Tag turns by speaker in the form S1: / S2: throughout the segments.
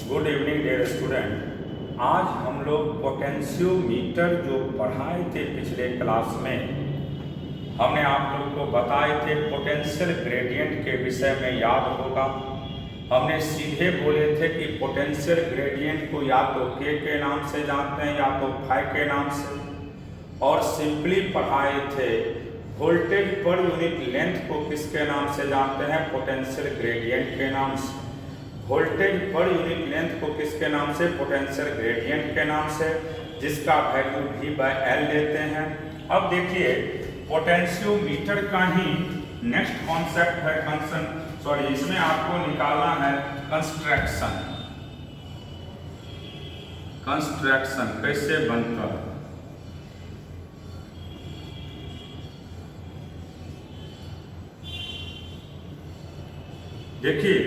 S1: Good evening dear student. आज हम लोग पोटेंशियोमीटर जो पढ़ाए थे पिछले क्लास में, हमने आप लोग को बताए थे पोटेंशियल ग्रेडियंट के विषय में, याद होगा। हमने सीधे बोले थे कि पोटेंशियल ग्रेडियंट को या तो के नाम से जानते हैं या तो फाई के नाम से, और सिंपली पढ़ाए थे वोल्टेज पर यूनिट लेंथ को किसके नाम से जानते हैं, पोटेंशियल ग्रेडियंट के नाम से। वोल्टेज पर यूनिट लेंथ को किसके नाम से, पोटेंशियल ग्रेडियंट के नाम से, जिसका वैल्यू V/L लेते हैं। अब देखिए पोटेंशियोमीटर का ही नेक्स्ट कॉन्सेप्ट है इसमें आपको निकालना है कंस्ट्रक्शन कैसे बनता है। देखिए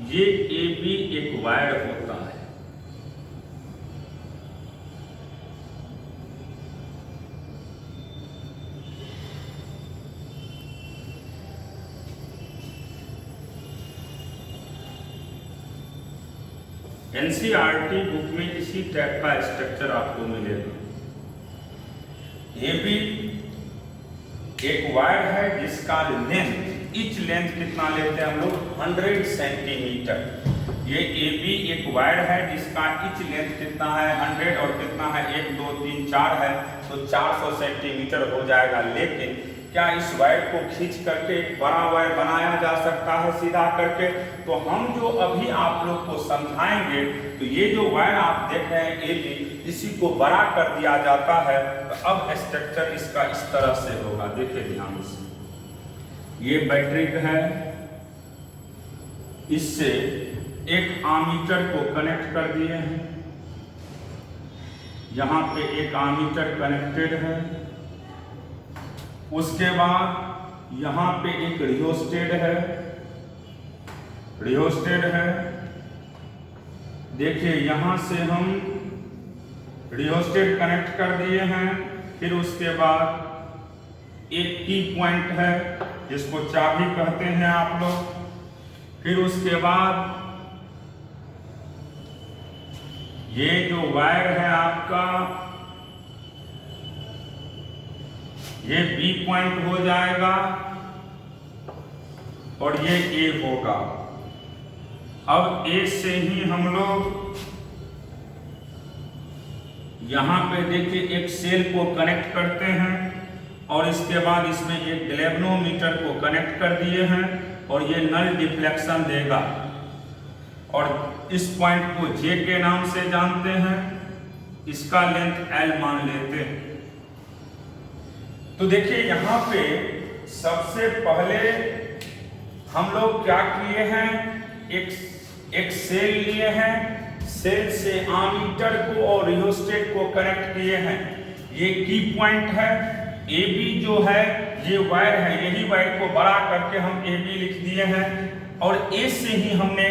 S1: ये AB एक वायर होता है, NCERT बुक में इसी टाइप का स्ट्रक्चर आपको मिलेगा। AB एक वायर है जिसका लेंथ, इच लेंथ कितना लेते हैं हम लोग, 100 सेंटीमीटर। ये AB एक वायर है जिसका इच लेंथ कितना है, 100, और कितना है, 1 2 3 4 है, तो 400 सेंटीमीटर हो जाएगा। लेकिन क्या इस वायर को खींच करके एक बड़ा वायर बनाया जा सकता है सीधा करके? तो हम जो अभी आप लोग को समझाएंगे, तो ये जो वायर आप देख रहे हैं AB, इसी को बड़ा कर दिया जाता है। तो अब स्ट्रक्चर इसका इस तरह से होगा, देखिए ध्यान से। ये बैटरी है, इससे एक आमीटर को कनेक्ट कर दिए हैं, यहां पे एक आमीटर कनेक्टेड है। उसके बाद यहां पे एक रियोस्टेट है, देखिए यहां से हम रियोस्टेट कनेक्ट कर दिए हैं। फिर उसके बाद एक की पॉइंट है जिसको चाबी कहते हैं आप लोग। फिर उसके बाद ये जो वायर है आपका, ये B पॉइंट हो जाएगा और ये A होगा। अब A से ही हम लोग यहां पे देखिए एक सेल को कनेक्ट करते हैं, और इसके बाद इसमें एक गैल्वेनोमीटर को कनेक्ट कर दिए हैं, और ये नल डिफ्लेक्शन देगा। और इस पॉइंट को J के नाम से जानते हैं, इसका लेंथ L मान लेते हैं। तो देखिए यहाँ पे सबसे पहले हम लोग क्या किए हैं, एक सेल लिए हैं, सेल से आमीटर को और रियोस्टेट को कनेक्ट किए हैं। ये की पॉइंट है। AB जो है ये वायर है, यही वायर को बड़ा करके हम AB लिख दिए हैं, और A से ही हमने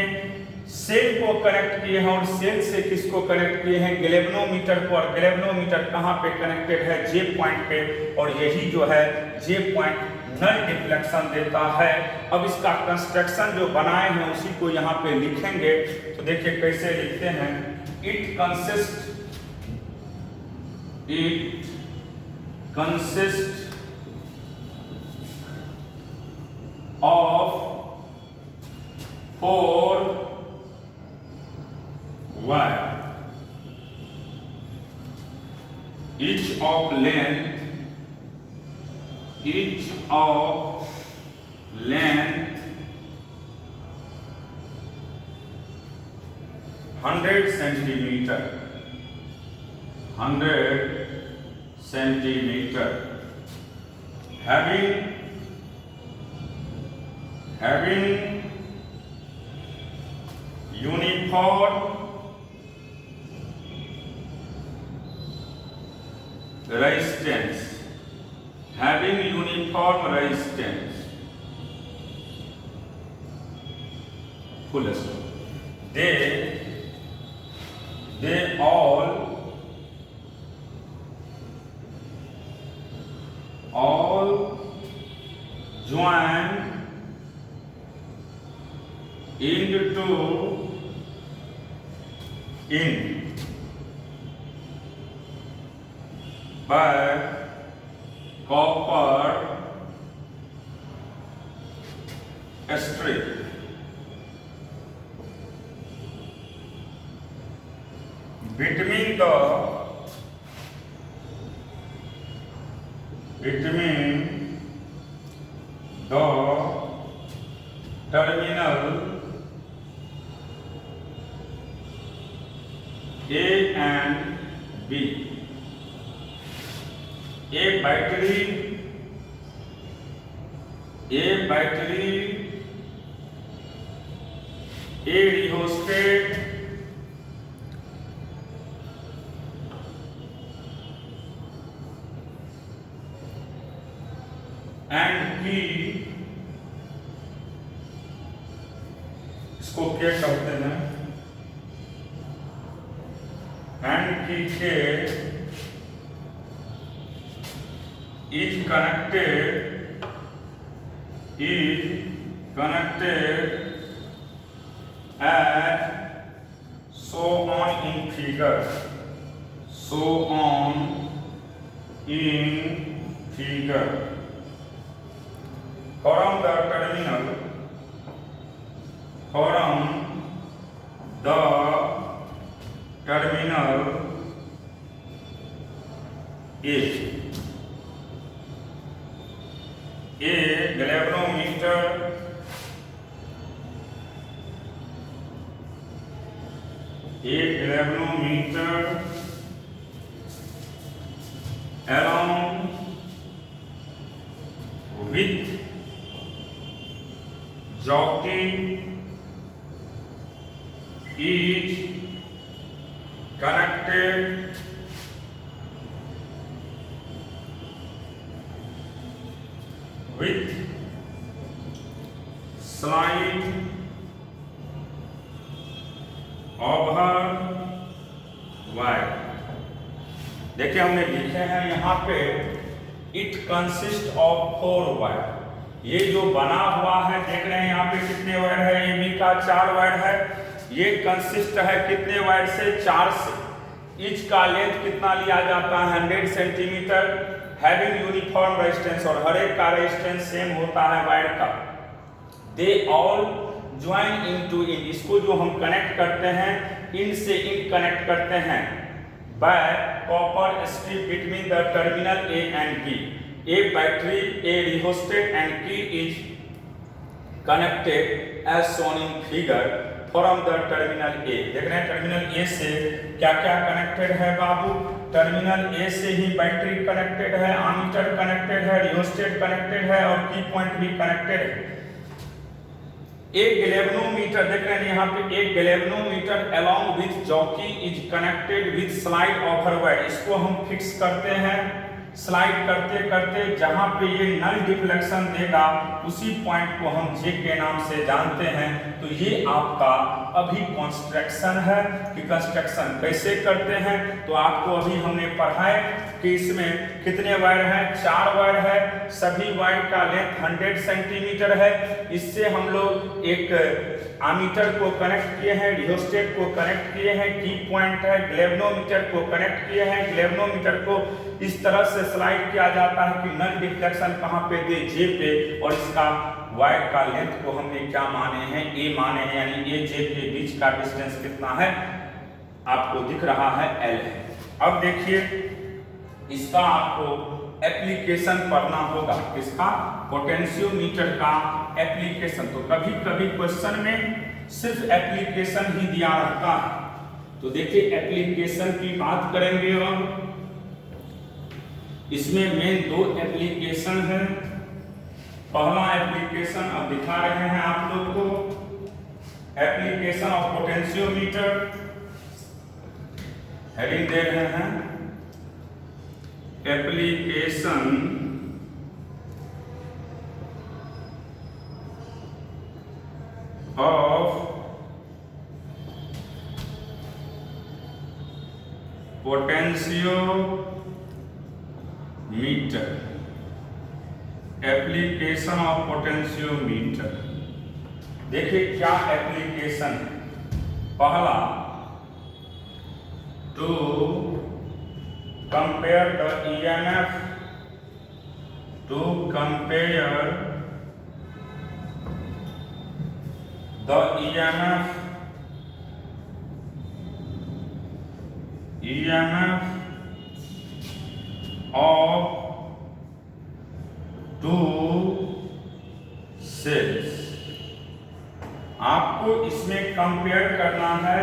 S1: सेल को कनेक्ट किए हैं, और सेल से किसको कनेक्ट किए हैं, गैल्वेनोमीटर को। और गैल्वेनोमीटर कहाँ पे कनेक्टेड है, J पॉइंट पे, और यही जो है J पॉइंट नल डिफ्लेक्शन देता है। अब इसका कंस्ट्रक्शन जो बनाए हैं उसी को यहाँ पे लिखेंगे। तो देखिए कैसे लिखते हैं, it consist of 4 wire, each of length 100 centimeter, having uniform resistance, full stop. They all join into in by copper strip between the terminal A and B. A battery A rheostat and B, इसको क्या कहते हैं, and B के is connected as so on in figure from the terminal A galvanometer along with jockey is connected with slide over wire। देखिए हमने लिखे हैं यहाँ पे इट कंसिस्ट ऑफ 4 वायर। ये जो बना हुआ है देख रहे हैं यहाँ पे कितने वायर है, ए बी का 4 वायर है। ये कंसिस्ट है कितने वायर से, 4 से। इच का लेंथ कितना लिया जाता है, 100 सेंटीमीटर। हैविंग यूनिफॉर्म रेजिस्टेंस, और हर एक का रेजिस्टेंस सेम होता है वायर का। They all join into in, इसको जो हम कनेक्ट करते हैं इन से इन कनेक्ट करते हैं by copper strip between the terminal A and B. A battery, a rheostat and key is connected as shown in figure from the terminal A. देख रहे हैं टर्मिनल ए से क्या क्या कनेक्टेड है बाबू, टर्मिनल ए से ही बैटरी कनेक्टेड है, एमीटर कनेक्टेड है, रिहोस्टेट कनेक्टेड है और की पॉइंट भी कनेक्टेड है। एक गैल्वेनोमीटर देख रहे हैं यहाँ पे, एक galvanometer along with jockey is connected with slide over wire. इसको हम फिक्स करते हैं, स्लाइड करते करते जहां पे ये नल डिफ्लेक्शन देगा उसी पॉइंट को हम जे के नाम से जानते हैं। तो ये आपका अभी कंस्ट्रक्शन है कि कंस्ट्रक्शन कैसे करते हैं। तो आपको अभी हमने पढ़ाए कि इसमें कितने वायर हैं, 4 वायर है। सभी वायर का लेंथ 100 सेंटीमीटर है। इससे हम लोग एक एमीटर को कनेक्ट किए हैं, रिहोस्टेट को कनेक्ट किए हैं, की पॉइंट है, गैल्वेनोमीटर को कनेक्ट किए हैं। गैल्वेनोमीटर को इस तरह से स्लाइड किया जाता है कि नल डिफ्लेक्शन कहां पे दे, जे पे। और इसका वायर का लेंथ को हमने क्या माने हैं, ए माने हैं, यानी ए जे के बीच का डिस्टेंस कितना है आपको दिख रहा है, एल है। अब देखिए इसका आपको एप्लीकेशन पढ़ना होगा, किसका, पोटेंशियोमीटर का एप्लीकेशन। तो कभी कभी क्वेश्चन में सिर्फ एप्लीकेशन ही दिया रहता है। तो देखिए एप्लीकेशन की बात करेंगे और इसमें मेन 2 एप्लीकेशन है। पहला एप्लीकेशन अब दिखा रहे हैं आप लोग को, एप्लीकेशन ऑफ पोटेंशियोमीटर, हेडिंग दे रहे हैं application of potentiometer, application of potentiometer. देखिए क्या एप्लीकेशन है। पहला to compare the EMF to compare the EMF of two cells। आपको इसमें कंपेयर करना है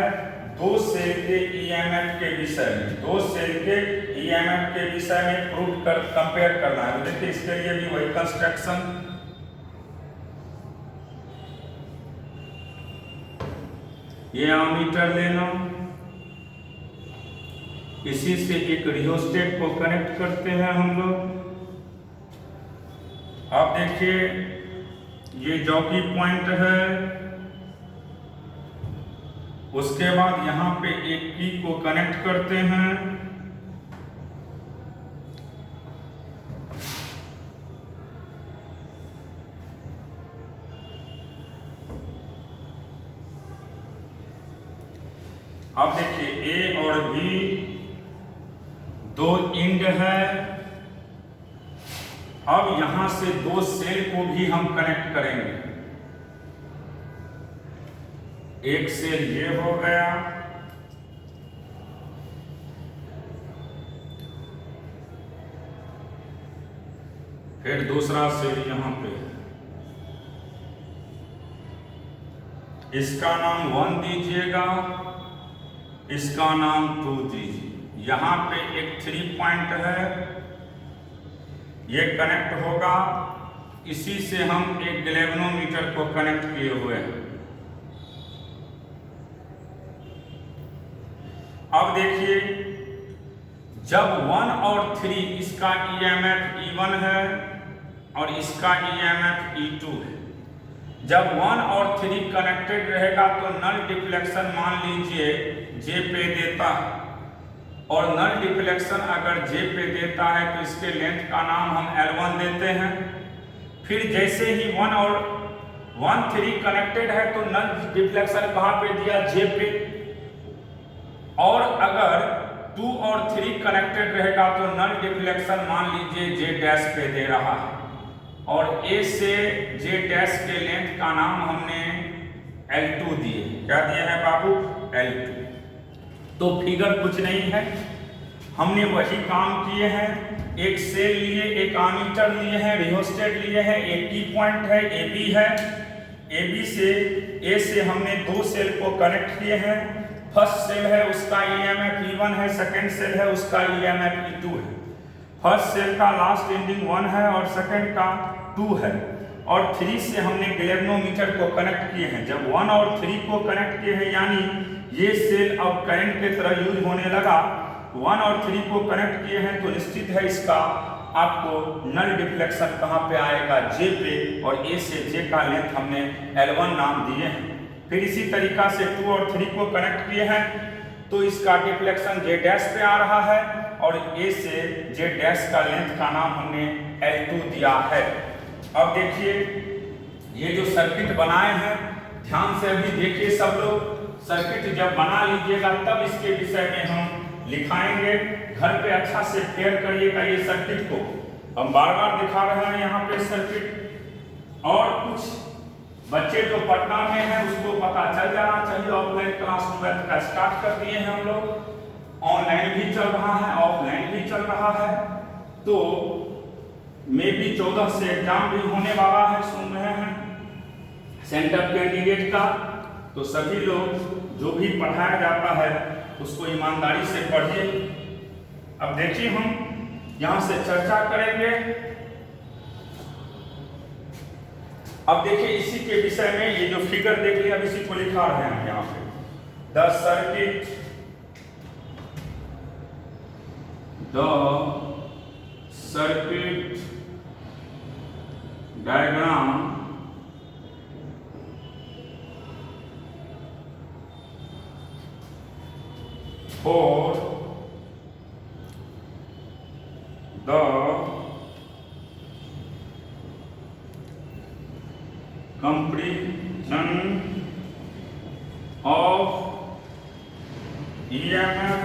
S1: दो सेल के ईएमएफ के विषय में, दो सेल के ईएमएफ के विषय में प्रूव कर कंपेयर करना है। तो देखिए इसके लिए भी वही कंस्ट्रक्शन, ये एमीटर लेना, इसी से एक रियोस्टेट को कनेक्ट करते हैं हम लोग। अब देखिए ये जॉकी पॉइंट है, उसके बाद यहां पे एक की को कनेक्ट करते हैं। अब देखिए ए और बी दो इंड है। अब यहां से दो सेल को भी हम कनेक्ट करेंगे। एक सेल ये हो गया, फिर दूसरा सेल यहां पे, इसका नाम 1 दीजिएगा, इसका नाम 2 दीजिए। यहां पे एक 3 पॉइंट है, ये कनेक्ट होगा, इसी से हम एक गैल्वेनोमीटर को कनेक्ट किए हुए हैं। अब देखिए जब 1 और 3 इसका EMF E1 है और इसका EMF E2 है। जब 1 और 3 कनेक्टेड रहेगा तो नल डिफ्लेक्शन मान लीजिए J पे देता है, और नल डिफ्लेक्शन अगर J पे देता है तो इसके लेंथ का नाम हम L1 देते हैं। फिर जैसे ही 1 और 3 कनेक्टेड है तो नल डिफ्लेक्शन कहाँ पे दिया? J पे। और अगर 2 और 3 कनेक्टेड रहेगा तो नल डिफ्लेक्शन मान लीजिए J डैश पे दे रहा है, और A से J डैश के लेंथ का नाम हमने L2 दिए। क्या दिए हैं बाबू? L2। तो फिगर कुछ नहीं है, हमने वही काम किए हैं। एक सेल लिए, एक एमीटर लिए हैं, रियोस्टेट लिए हैं, एक की पॉइंट है, AB है। AB से A से हमने दो सेल को कनेक्ट किए हैं। फर्स्ट सेल है उसका EMF E1 है, सेकेंड सेल है उसका EMF E2 है। फर्स्ट सेल का लास्ट एंडिंग 1 है और सेकेंड का 2 है, और 3 से हमने गैल्वेनोमीटर को कनेक्ट किए हैं। जब 1 और 3 को कनेक्ट किए हैं यानी ये सेल अब करंट की तरह यूज होने लगा। 1 और 3 को कनेक्ट किए हैं तो निश्चित है इसका आपको नल डिफ्लेक्शन कहाँ पे आएगा? J पे, और A से J का लेंथ हमने L1 नाम दिए हैं। फिर इसी तरीका से 2 और 3 को कनेक्ट किए हैं तो इसका डिफ्लेक्शन J डैश पे आ रहा है, और A से J डैश का लेंथ का नाम हमने L2 दिया है। अब देखिए ये जो सर्किट बनाए हैं, ध्यान से अभी देखिए सब लोग। सर्किट जब बना लीजिएगा तब इसके विषय में हम लिखाएंगे। घर पे अच्छा से फेयर करिएगा ये सर्किट को। हम बार बार दिखा रहे हैं यहाँ पे सर्किट, और कुछ बच्चे जो पटना में हैं उसको पता चल जाना चाहिए। ऑफलाइन क्लास 12 का स्टार्ट कर दिए हैं हम लोग, ऑनलाइन भी चल रहा है, ऑफलाइन भी चल रहा है। तो मे भी 14 से एग्जाम भी होने वाला है, सुन रहे हैं, सेंटर कैंडिडेट का। तो सभी लोग जो भी पढ़ाया जाता है उसको ईमानदारी से पढ़िए। अब देखिए हम यहाँ से चर्चा करेंगे। अब देखिए इसी के विषय में ये जो फिगर देख लिया, अब इसी को लिखा रहे हैं यहाँ पे। The circuit diagram for the comparison of EMF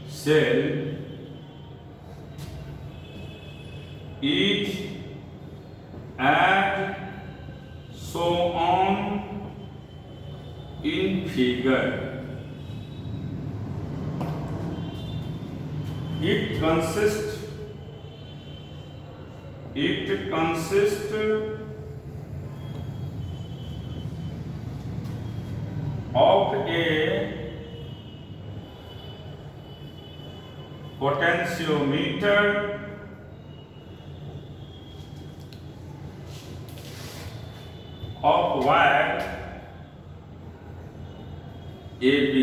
S1: cell is as shown on in figure. It consists of a potentiometer of wire AB.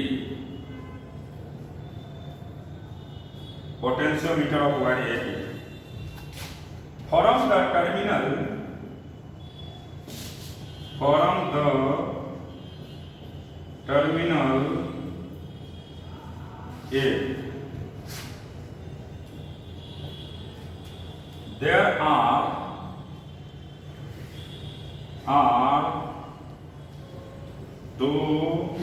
S1: Potentiometer of wire AB. From the terminal A, there are two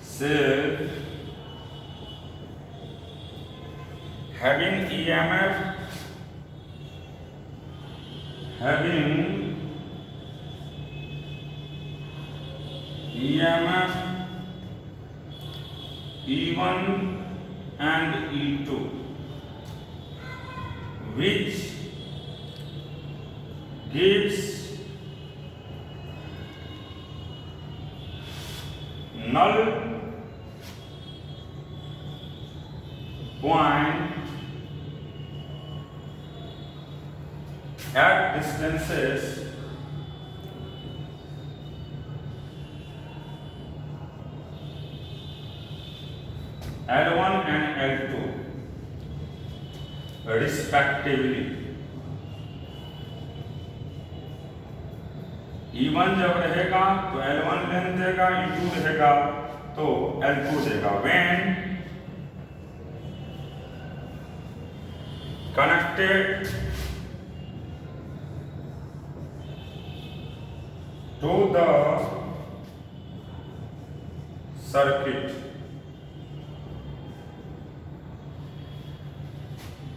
S1: cells having EMF E1 and E2, which gives null point at distances L1 and L2 respectively. E1 जब रहेगा तो L1 length देगा, E2 रहेगा तो L2 देगा. When connected to the circuit.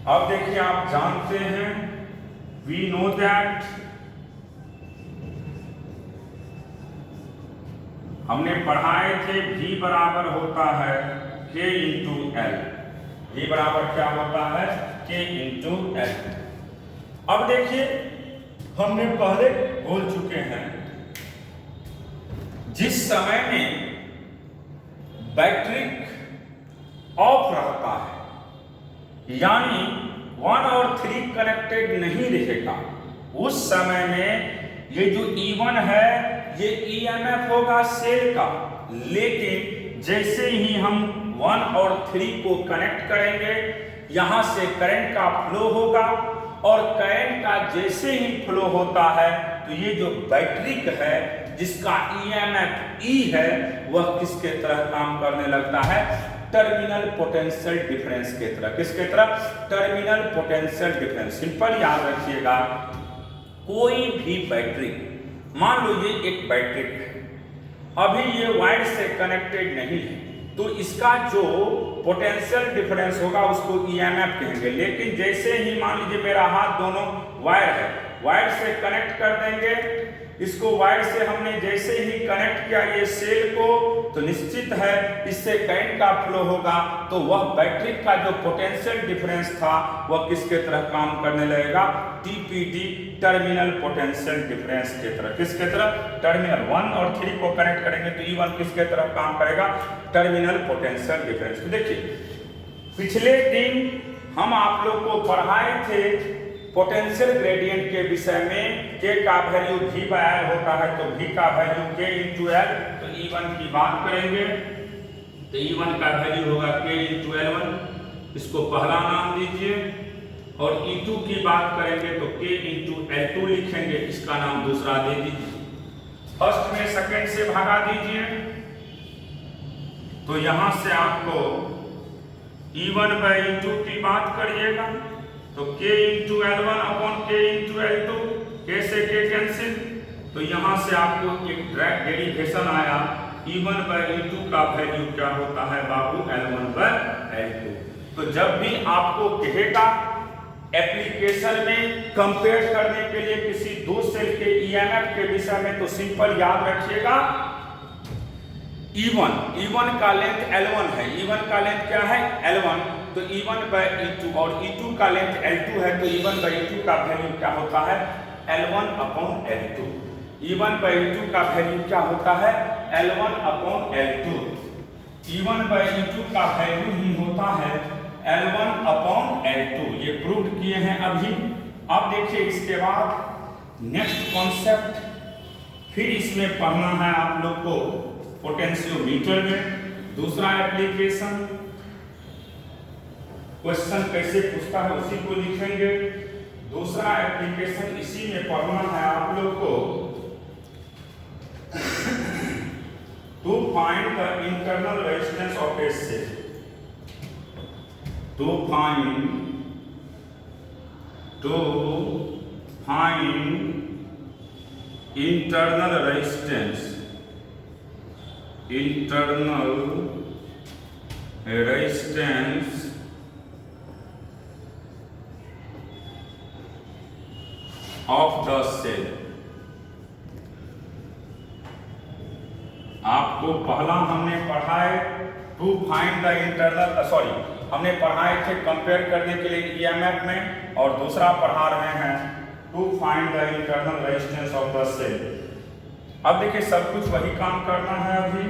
S1: अब देखिए, आप जानते हैं, we know that हमने पढ़ाए थे V बराबर होता है K इंटू L. V बराबर क्या होता है? K into L. अब देखिए, हमने पहले बोल चुके हैं, जिस समय में बैटरी ऑफ रहता है, यानी 1 और 3 कनेक्टेड नहीं रहेगा, उस समय में ये जो E1 है ये EMF होगा सेल का. लेकिन जैसे ही हम 1 और 3 को कनेक्ट करेंगे, यहां से करंट का फ्लो होगा, और करंट का जैसे ही फ्लो होता है तो ये जो बैटरी है जिसका EMF E है, वह किसके तरह काम करने लगता है? टर्मिनल पोटेंशियल डिफरेंस के तरह. किसके तरह? Terminal potential difference. सिंपल याद रखिएगा, कोई भी बैटरी, मान लो ये एक बैटरी है, अभी ये वायर से कनेक्टेड नहीं है, तो इसका जो पोटेंशियल डिफरेंस होगा उसको EMF कहेंगे. लेकिन जैसे ही मान लीजिए मेरा हाथ दोनों वायर है, वायर से कनेक्ट कर देंगे इसको. वायर से हमने जैसे ही कनेक्ट किया ये सेल को, तो निश्चित है इससे करंट का फ्लो होगा, तो वह बैटरी का जो पोटेंशियल डिफरेंस था वह किसके तरह काम करने लगेगा? TPD, टर्मिनल पोटेंशियल डिफरेंस के तरह. किसके तरह? टर्मिनल 1 और 3 को कनेक्ट करेंगे तो E1 किसके तरह काम करेगा? Terminal potential difference. तो देखिए, पिछले दिन हम आप लोग को पढ़ाए थे पोटेंशियल ग्रेडियंट के विषय में. K का वैल्यू V बाय R होता है, तो V का वैल्यू K इंटू L. तो E1 की बात करेंगे तो E1 का वैल्यू होगा K इंटू L1, इसको पहला नाम दीजिए. और E2 की बात करेंगे तो K इंटू L2 लिखेंगे, इसका नाम दूसरा दे दीजिए. फर्स्ट में सेकंड से भागा दीजिए, तो यहां से आपको E1 बाय E2 की बात करिएगा तो K into L1 upon K into L2, K से K कैंसिल. तो यहां से आपको एक डायरेक्ट डेरिवेशन आया E1/E2 का वैल्यू क्या होता है बाबू, L1/L2। तो जब भी आपको कहेगा एप्लीकेशन में कंपेयर करने के लिए किसी दो सेल के ईएमएफ के विषय में, तो सिंपल याद रखिएगा E1 का लेंथ L1 है, E1 का लेंथ क्या है L1, तो E1/E2 और E2 का लेंथ L2 है, तो E1/E2 का वैल्यू क्या होता है L1/L2। E1/E2 का वैल्यू क्या होता है L1/L2। E1/E2 का वैल्यू ही होता है L1/L2। ये प्रूव किए हैं अभी। अब देखिए इसके बाद नेक्स्ट कॉन्सेप्ट फिर इसमें पढ़ना है आप लोग को पोटेंशियोमीटर में। दूसरा एप्लीकेशन क्वेश्चन कैसे पूछता है उसी को लिखेंगे। दूसरा एप्लीकेशन इसी में पढ़ना है आप लोग को, to find the internal resistance of a cell. To find internal resistance of the cell. आपको पहला हमने पढ़ाए टू फाइंड द इंटरनल, हमने पढ़ाए थे कंपेयर करने के लिए ईएमएफ में, और दूसरा पढ़ा रहे हैं to find the internal resistance of the cell. अब देखिए सब कुछ वही काम करना है अभी।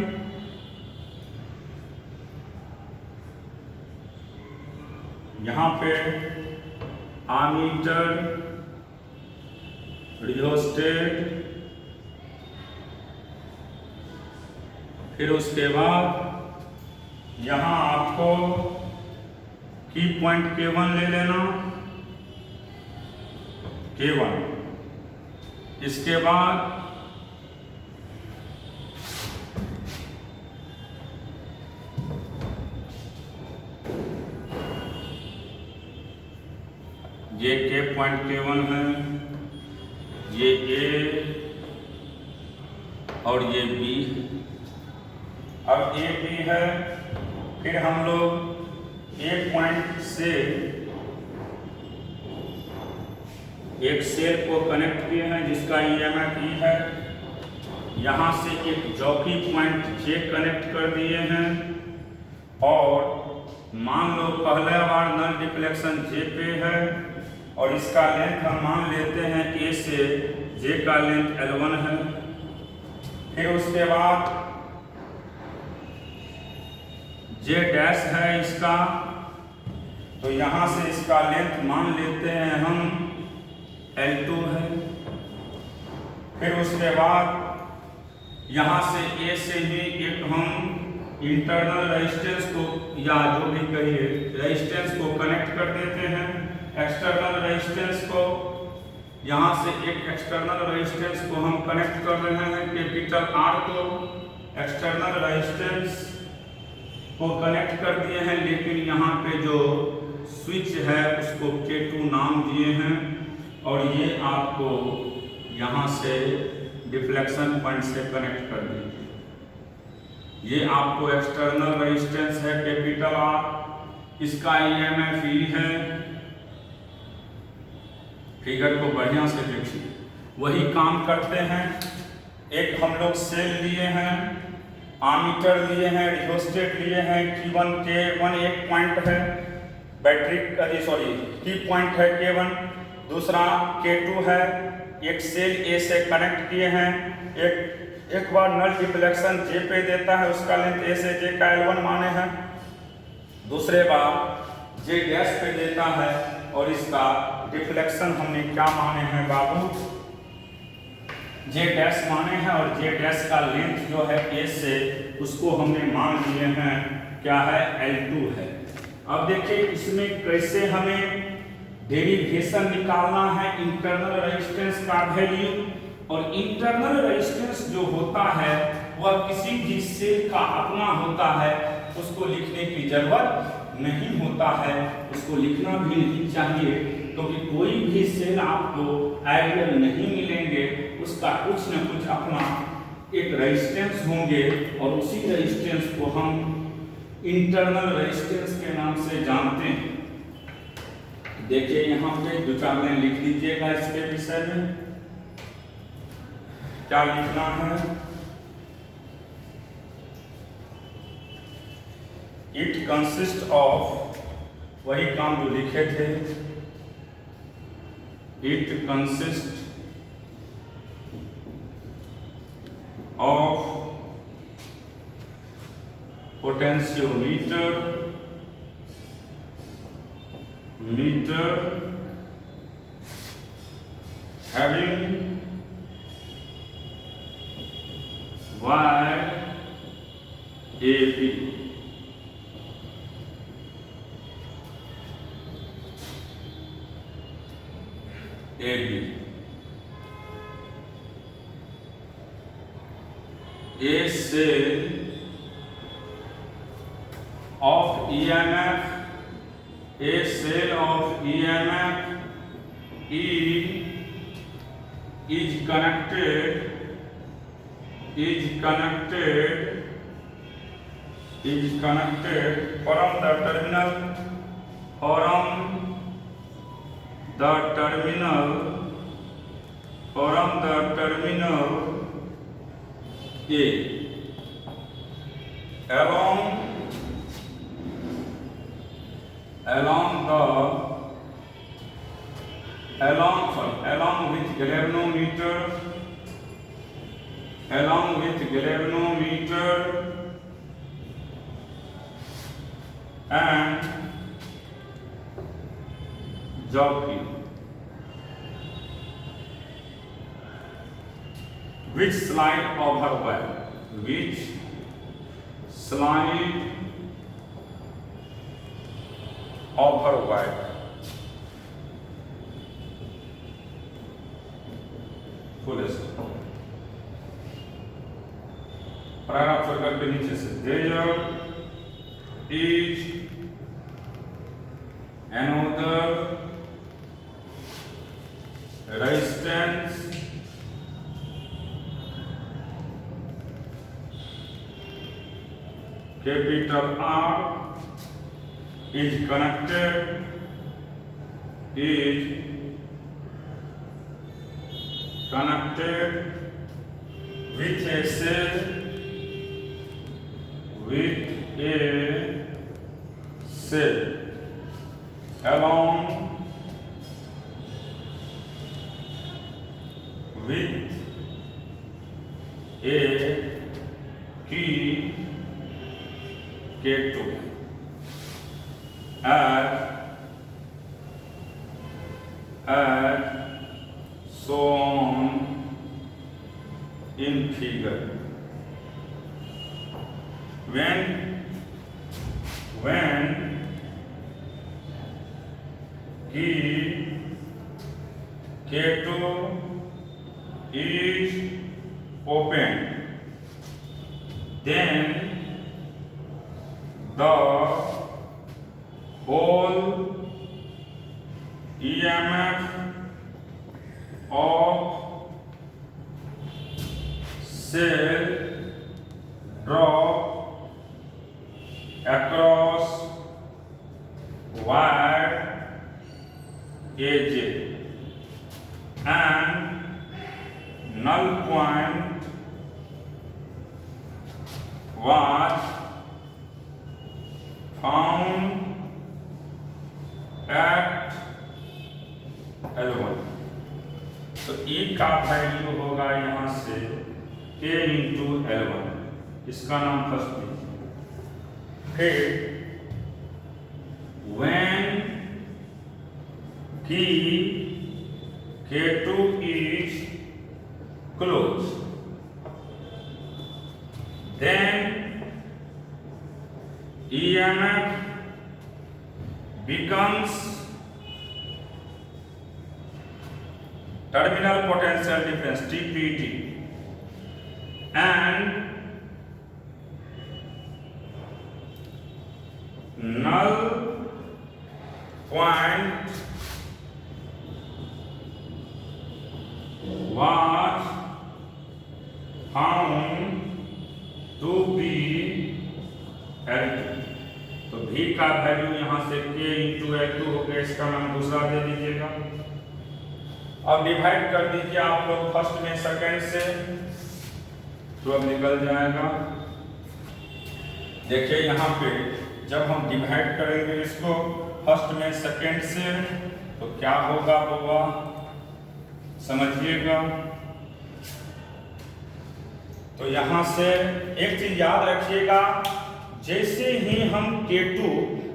S1: यहां पे आमीटर, रियोस्टेट, फिर उसके बाद यहां आपको की पॉइंट K1 ले लेना, K1। इसके बाद ये पॉइंट K1 है, ये A और ये B। अब A B है, फिर हम लोग एक पॉइंट से एक सेल को कनेक्ट किए हैं जिसका ईएमएफ E है। यहाँ से एक जॉकी पॉइंट J कनेक्ट कर दिए हैं, और मान लो पहला बार नल डिफ्लेक्शन J पे है, और इसका लेंथ हम मान लेते हैं A से J का लेंथ L1 है। फिर उसके बाद J डैश है इसका, तो यहाँ से इसका लेंथ मान लेते हैं हम L2 है। फिर उसके बाद यहाँ से A से ही एक हम इंटरनल रेजिस्टेंस को, या जो भी कहिए रेजिस्टेंस को कनेक्ट कर देते हैं। एक्सटर्नल रेजिस्टेंस को, यहाँ से एक एक्सटर्नल रेजिस्टेंस को हम कनेक्ट कर रहे हैं कैपिटल R को, एक्सटर्नल रेजिस्टेंस को कनेक्ट कर दिए हैं, लेकिन यहाँ पे जो स्विच है उसको K2 नाम दिए हैं, और ये आपको यहाँ से डिफ्लेक्शन पॉइंट से कनेक्ट कर दीजिए। ये आपको एक्सटर्नल रेजिस्टेंस है कैपिटल R, इसका ईएमएफ E है। फिगर को बढ़िया से देखिए, वही काम करते हैं। एक हम लोग सेल लिए हैं, आमीटर लिए हैं, रियोस्टेट लिए हैं, K1 एक पॉइंट है, बैटरी की पॉइंट है K1, दूसरा K2 है। एक सेल A से कनेक्ट किए हैं, एक बार नल डिफ्लेक्शन J पे देता है, उसका लेंथ A से J का L1 माने हैं, दूसरे बार J डैश पे देता है, और इसका डिफ्लेक्शन हमने क्या माने हैं बाबू, J डैश माने हैं, और J डैश का लेंथ जो है A से, उसको हमने मान लिए हैं क्या है L2 है। अब देखिए इसमें कैसे हमें डेरिवेशन निकालना है इंटरनल रेजिस्टेंस का वैल्यू। और इंटरनल रेजिस्टेंस जो होता है वह किसी भी सेल का अपना होता है, उसको लिखने की जरूरत नहीं होता है, उसको लिखना भी नहीं चाहिए, क्योंकि कोई भी सेल आपको आइडियल नहीं मिलेंगे, उसका कुछ न कुछ अपना एक रेजिस्टेंस होंगे और उसी रेजिस्टेंस को हम इंटरनल रेजिस्टेंस के नाम से जानते हैं। देखिए यहाँ पे दो चार लाइन लिख लीजिएगा इसके विषय में। क्या लिखना है? इट कंसिस्ट ऑफ, वही काम जो लिखे थे, it consist of potentiometer, meter having wire AB, a cell of EMF, a cell of EMF E is connected from the terminal A along with galvanometer and jockey, which slide over wire, full stop. Paragraph circle के नीचे से there is another resistance capital R is connected with a cell along with a key K2 as shown in figure. When key K2 is open, then the whole EMF of cell drop across wire AJ and null point was found at L1। तो E का value होगा यहाँ से K into L1, इसका नाम first लीजिए। फिर when key K2 is closed, then EMF becomes terminal potential difference TPD and null point was found का वैल्यू यहाँ से K इंटू L2 हो गया, इसका नाम दूसरा दे दीजिएगा। अब डिवाइड कर दीजिए आप लोग फर्स्ट में सेकंड से, तो अब निकल जाएगा। देखिए यहाँ पे जब हम डिवाइड करेंगे इसको फर्स्ट में सेकंड से तो क्या होगा बउआ, समझिएगा। तो यहाँ से एक चीज याद रखिएगा, जैसे ही हम K2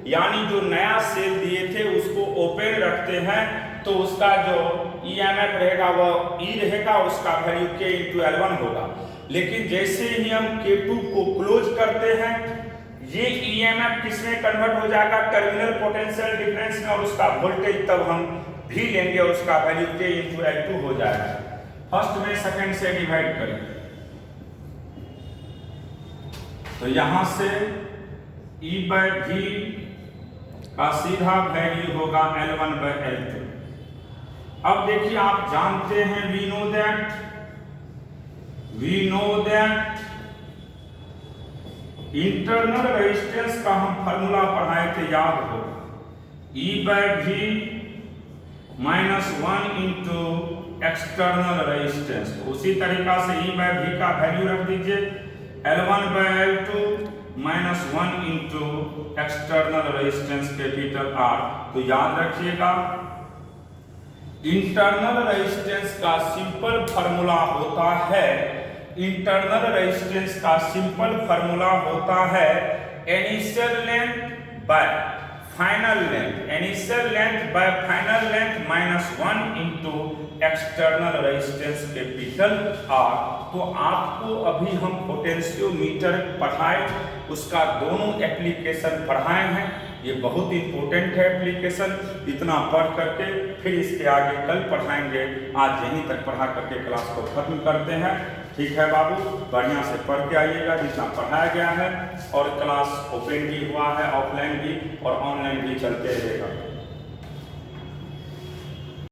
S1: यानी जो नया सेल दिए थे उसको ओपन रखते हैं तो उसका जो EMF रहेगा वो E रहेगा, उसका वैल्यू K इंटू L1 होगा। लेकिन जैसे ही हम K2 को क्लोज करते हैं ये EMF किसमें कन्वर्ट हो जाएगा, टर्मिनल पोटेंशियल डिफरेंस में, और उसका वोल्टेज तब हम भी लेंगे और उसका वैल्यू K इंटू L2 हो जाएगा। फर्स्ट में सेकंड से डिवाइड करें तो यहां से E/V का सीधा वैल्यू होगा L1/L2। अब देखिए आप जानते हैं, we know that internal resistance का हम फार्मूला पढ़ाए थे, याद हो, E/V -1 इंटू एक्सटर्नल रेजिस्टेंस। उसी तरीका से E/V का वैल्यू रख दीजिए L1/L2 -1 into external resistance capital R। तो याद रखिएगा इंटरनल रेजिस्टेंस का सिंपल फार्मूला होता है, इंटरनल रेजिस्टेंस का सिंपल फार्मूला होता है initial length bye final length, initial length bye final length -1 into external resistance capital R। तो आपको अभी हम पोटेंशियोमीटर पढ़ाए, उसका दोनों एप्लीकेशन पढ़ाए हैं, ये बहुत इंपॉर्टेंट है एप्लीकेशन। इतना पढ़ करके फिर इसके आगे कल पढ़ाएंगे। आज यहीं तक पढ़ा करके क्लास को खत्म करते हैं। ठीक है बाबू, बढ़िया से पढ़ के आइएगा जितना पढ़ाया गया है, और क्लास ओपन भी हुआ है, ऑफलाइन भी और ऑनलाइन भी चलते रहेगा।